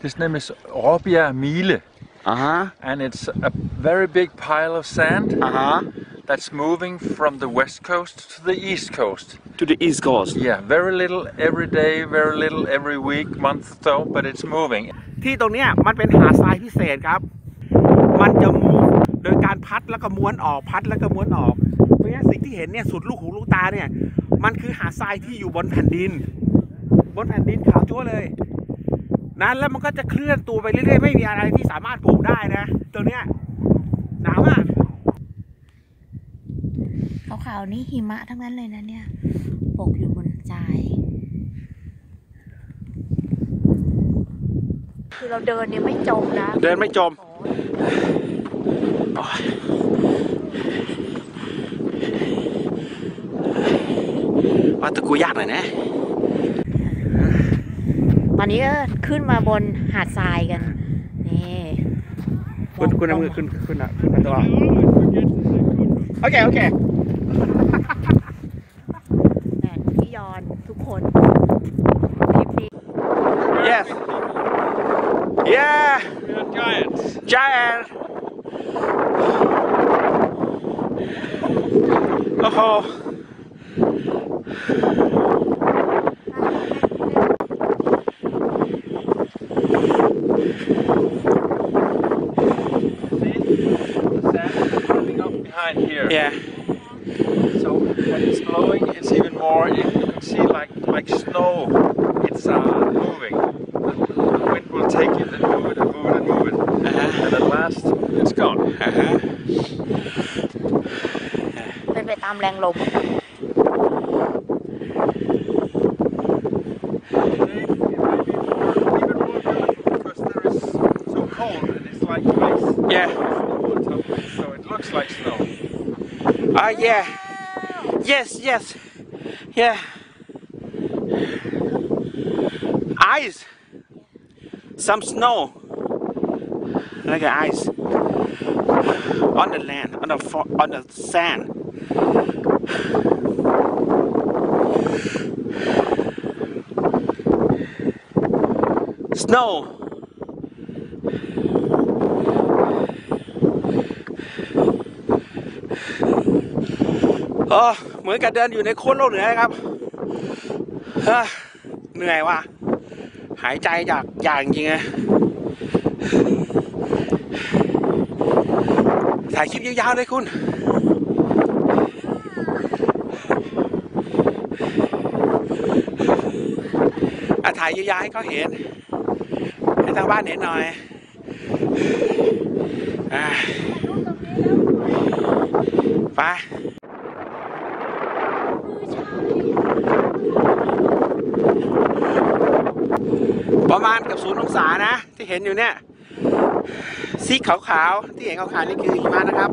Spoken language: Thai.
This name is Råbjerg Mile. And it's a very big pile of sand that's moving from the west coast to the east coast. To the east coast. Yeah, very little every day, very little every week, month or so, but it's moving. ที่ตรงเนี้ยมันเป็นหาดทรายพิเศษครับมันจะมูฟโดยการพัดแล้วก็ม้วนออกพัดแล้วก็ม้วนออกเพราะงั้นสิ่งที่เห็นเนี่ยสุดลูกหูลูกตาเนี่ยมันคือหาดทรายที่อยู่บนแผ่นดินขาวจั๊วเลยนั้นแล้วมันก็จะเคลื่อนตัวไปเรื่อยๆไม่มีอะไรที่สามารถปลูกได้นะตัวเนี้ยหนาวมากขาวๆนี่หิมะทั้งนั้นเลยนะเนี่ยปกอยู่บนทรายคือเราเดินเนี่ยไม่จมนะเดินไม่จมว่าตะกูยากหน่อยนะตอนนี้ก็ขึ้นมาบนหาดทรายกันนี่คุณเอามือขึ้นตัวโอเคแต่พี่ยอนทุกคนคลิปนี้ yes yeah giant โอ้โหHere. Yeah. So when it's blowing, it's even more. You can see like snow. It's moving. The wind will take it and move it and move it and move it. And at last, it's gone. เป็นไปตามแรงลม Because there is so cold and it's like ice. Yeah. So it looks like snow. Yeah. Yes. Yeah. Ice. Some snow. Like ice. On the land, on the sand. Snow.เหมือนกับเดินอยู่ในโคตรโลกเหนือครับเหนื่อยว่ะหายใจอย่างจริงไงถ่ายคลิปยาวๆเลยคุณถ่ายยาวๆให้เขาเห็นให้ทางบ้านเห็นหน่อยไปประมาณกับ0 องศานะที่เห็นอยู่เนี่ยสีขาวๆที่เห็นขาวๆนี่คือหิมะนะครับ